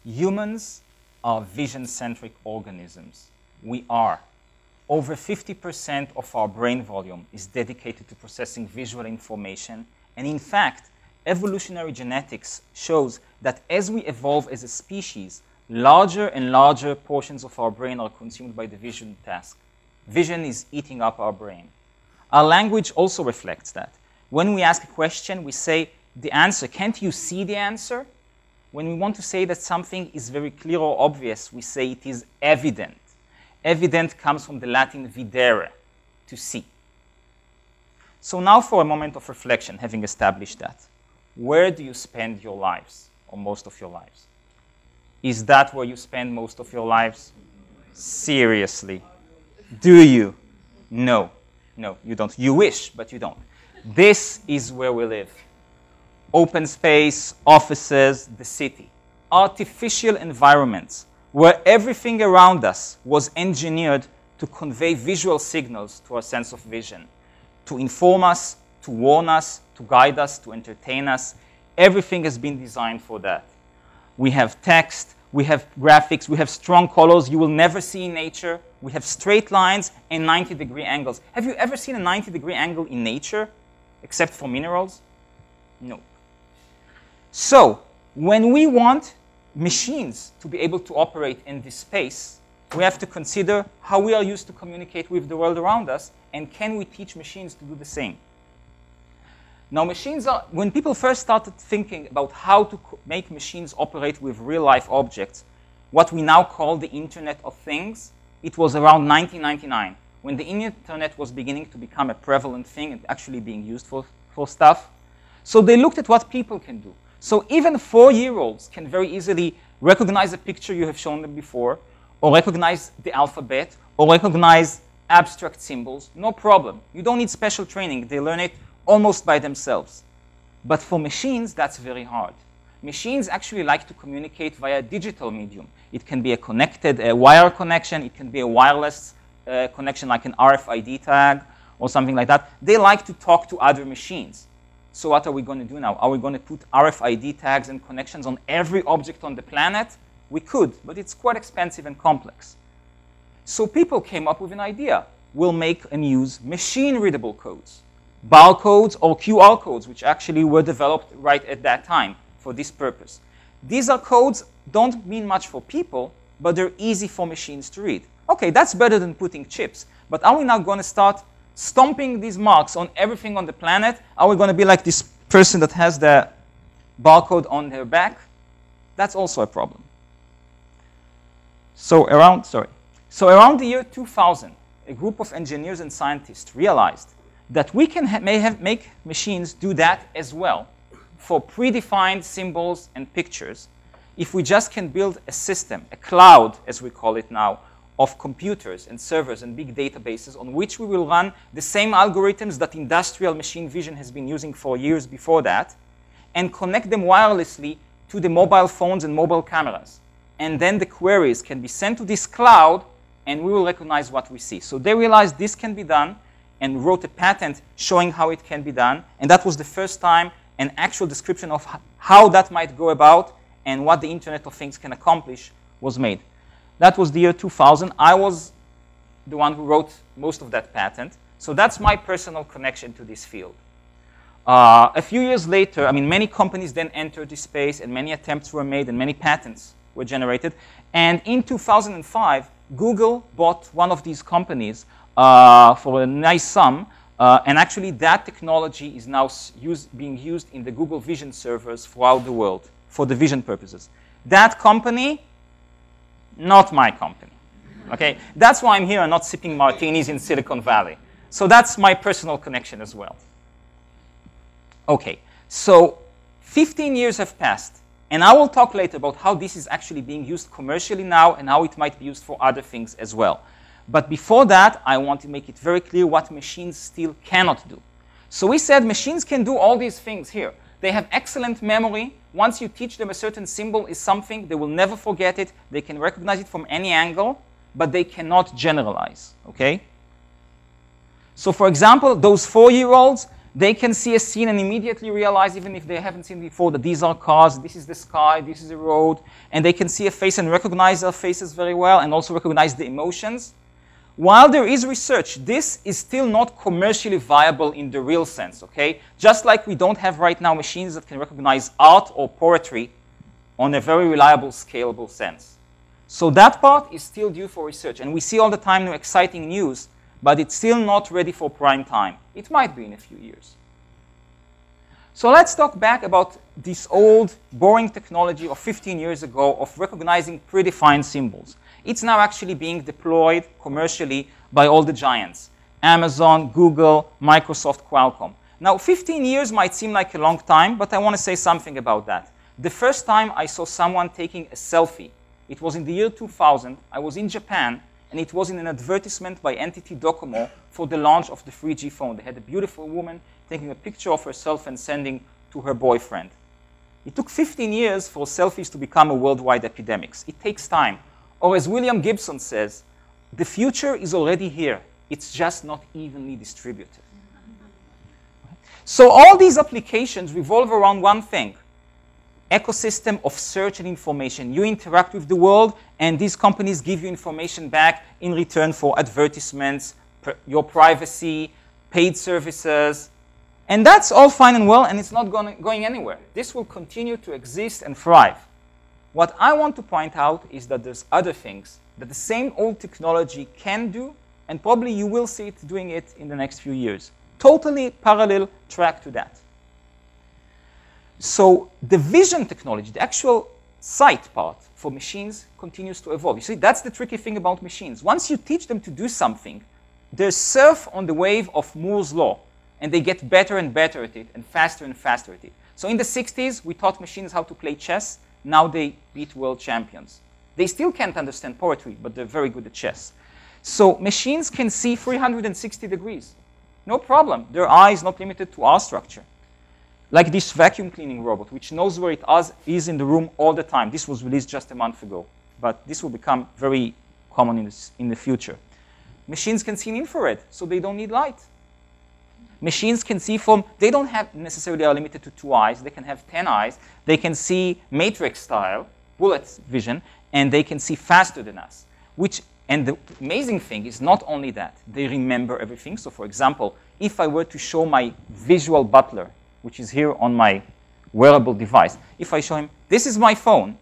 Humans are vision-centric organisms. We are. Over 50% of our brain volume is dedicated to processing visual information. And in fact, evolutionary genetics shows that as we evolve as a species, larger and larger portions of our brain are consumed by the vision task. Vision is eating up our brain. Our language also reflects that. When we ask a question, we say the answer. Can't you see the answer? When we want to say that something is very clear or obvious, we say it is evident. Evident comes from the Latin videre, to see. So now for a moment of reflection, having established that. Where do you spend your lives, or most of your lives? Is that where you spend most of your lives? Seriously. Do you? No. No, you don't. You wish, but you don't. This is where we live. Open space, offices, the city. Artificial environments where everything around us was engineered to convey visual signals to our sense of vision, to inform us, to warn us, to guide us, to entertain us. Everything has been designed for that. We have text, we have graphics, we have strong colors you will never see in nature. We have straight lines and 90-degree angles. Have you ever seen a 90-degree angle in nature, except for minerals? No. So, when we want machines to be able to operate in this space, we have to consider how we are used to communicate with the world around us, and can we teach machines to do the same? Now, machines are, when people first started thinking about how to make machines operate with real-life objects, what we now call the Internet of Things, it was around 1999, when the Internet was beginning to become a prevalent thing and actually being used for stuff. So they looked at what people can do. So even 4-year-olds can very easily recognize a picture you have shown them before, or recognize the alphabet, or recognize abstract symbols. No problem. You don't need special training. They learn it almost by themselves. But for machines, that's very hard. Machines actually like to communicate via digital medium. It can be a wire connection. It can be a wireless connection like an RFID tag or something like that. They like to talk to other machines. So what are we going to do now? Are we going to put RFID tags and connections on every object on the planet? We could, but it's quite expensive and complex. So people came up with an idea. We'll make and use machine-readable codes, barcodes or QR codes, which actually were developed right at that time for this purpose. These are codes, don't mean much for people, but they're easy for machines to read. Okay, that's better than putting chips. But are we now going to start stomping these marks on everything on the planet? Are we going to be like this person that has the barcode on their back? That's also a problem. So around the year 2000, a group of engineers and scientists realized that we can make machines do that as well for predefined symbols and pictures if we just can build a system, a cloud, as we call it now, of computers and servers and big databases on which we will run the same algorithms that industrial machine vision has been using for years before that, and connect them wirelessly to the mobile phones and mobile cameras. And then the queries can be sent to this cloud, and we will recognize what we see. So they realized this can be done and wrote a patent showing how it can be done. And that was the first time an actual description of how that might go about and what the Internet of Things can accomplish was made. That was the year 2000. I was the one who wrote most of that patent. So that's my personal connection to this field. A few years later, I mean, many companies then entered this space, and many attempts were made, and many patents were generated. And in 2005, Google bought one of these companies for a nice sum. And actually, that technology is now being used in the Google Vision servers throughout the world for the vision purposes. That company, not my company. Okay? That's why I'm here and not sipping martinis in Silicon Valley. So that's my personal connection as well. Okay, so 15 years have passed. And I will talk later about how this is actually being used commercially now and how it might be used for other things as well. But before that, I want to make it very clear what machines still cannot do. So we said machines can do all these things here. They have excellent memory. Once you teach them a certain symbol is something, they will never forget it. They can recognize it from any angle, but they cannot generalize, okay? So for example, those 4-year-olds, They can see a scene and immediately realize, even if they haven't seen before, that these are cars, this is the sky, this is the road, and they can see a face and recognize their faces very well and also recognize the emotions. While there is research, this is still not commercially viable in the real sense, okay? Just like we don't have right now machines that can recognize art or poetry on a very reliable, scalable sense. So that part is still due for research, and we see all the time new exciting news, but it's still not ready for prime time. It might be in a few years. So let's talk back about this old, boring technology of 15 years ago of recognizing predefined symbols. It's now actually being deployed commercially by all the giants: Amazon, Google, Microsoft, Qualcomm. Now, 15 years might seem like a long time, but I want to say something about that. The first time I saw someone taking a selfie, it was in the year 2000. I was in Japan, and it was in an advertisement by NTT Docomo for the launch of the 3G phone. They had a beautiful woman taking a picture of herself and sending to her boyfriend. It took 15 years for selfies to become a worldwide epidemic. It takes time. Or as William Gibson says, the future is already here. It's just not evenly distributed. So all these applications revolve around one thing: ecosystem of search and information. You interact with the world, and these companies give you information back in return for advertisements, your privacy, paid services. And that's all fine and well, and it's not going anywhere. This will continue to exist and thrive. What I want to point out is that there's other things that the same old technology can do, and probably you will see it doing it in the next few years. Totally parallel track to that. So the vision technology, the actual sight part for machines, continues to evolve. You see, that's the tricky thing about machines. Once you teach them to do something, they surf on the wave of Moore's law, and they get better and better at it and faster at it. So in the 60s, we taught machines how to play chess. Now they beat world champions. They still can't understand poetry, but they're very good at chess. So machines can see 360 degrees. No problem. Their eye is not limited to our structure. Like this vacuum cleaning robot, which knows where it is in the room all the time. This was released just a month ago, but this will become very common in the future. Machines can see in infrared, so they don't need light. Machines can see from, they don't have necessarily are limited to 2 eyes. They can have 10 eyes. They can see matrix style, bullet vision, and they can see faster than us. And the amazing thing is not only that, they remember everything. So for example, if I were to show my visual butler, which is here on my wearable device, if I show him, this is my phone,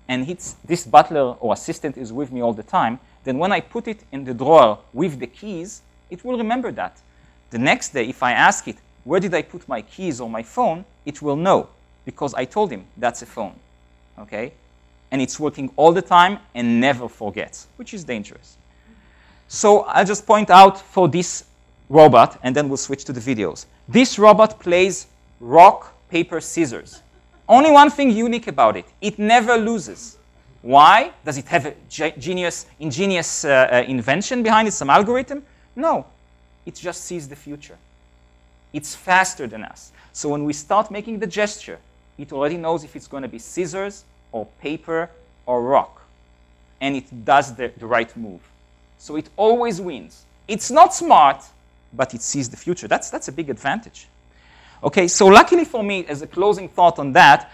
and this butler or assistant is with me all the time, then when I put it in the drawer with the keys, it will remember that. The next day, if I ask it, where did I put my keys or my phone, it will know, because I told him that's a phone, okay? And it's working all the time and never forgets, which is dangerous. So I'll just point out for this robot, and then we'll switch to the videos. This robot plays rock, paper, scissors. Only one thing unique about it: it never loses. Why? Does it have a ingenious invention behind it, some algorithm? No. It just sees the future. It's faster than us. So when we start making the gesture, it already knows if it's going to be scissors or paper or rock. And it does the right move. So it always wins. It's not smart, but it sees the future. That's a big advantage. Okay, so luckily for me, as a closing thought on that,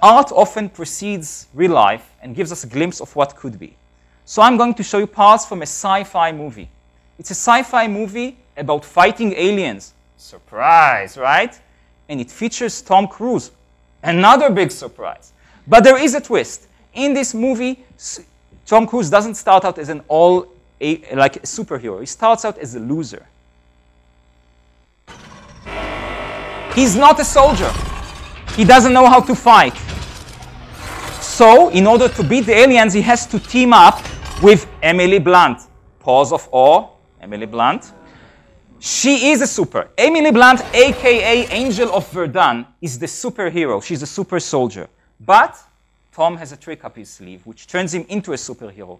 art often precedes real life and gives us a glimpse of what could be. So I'm going to show you parts from a sci-fi movie. It's a sci-fi movie about fighting aliens. Surprise, right? And it features Tom Cruise. Another big surprise. But there is a twist. In this movie, Tom Cruise doesn't start out as like a superhero. He starts out as a loser. He's not a soldier. He doesn't know how to fight. So, in order to beat the aliens, he has to team up with Emily Blunt. Pause of awe. Emily Blunt. She is a super. Emily Blunt, a.k.a. Angel of Verdun, is the superhero. She's a super soldier. But Tom has a trick up his sleeve, which turns him into a superhero.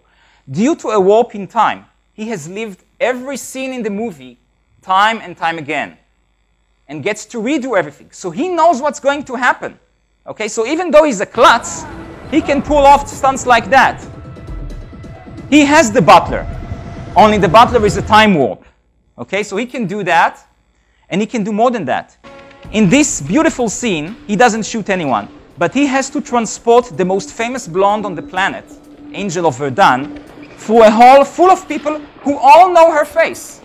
Due to a warp in time, he has lived every scene in the movie time and time again and gets to redo everything. So he knows what's going to happen. Okay, so even though he's a klutz, he can pull off stunts like that. He has the butler. Only the butler is a time warp. Okay, so he can do that. And he can do more than that. In this beautiful scene, he doesn't shoot anyone, but he has to transport the most famous blonde on the planet, Angel of Verdun, through a hall full of people who all know her face.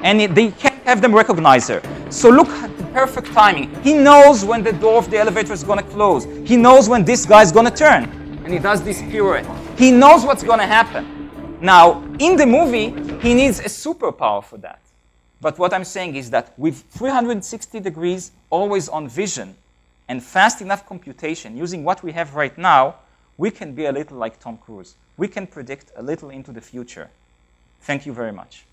And they can't have them recognize her. So look at the perfect timing. He knows when the door of the elevator is going to close. He knows when this guy is going to turn. And he does this pirouette. He knows what's going to happen. Now, in the movie, he needs a superpower for that. But what I'm saying is that with 360 degrees always on vision and fast enough computation, using what we have right now, we can be a little like Tom Cruise. We can predict a little into the future. Thank you very much.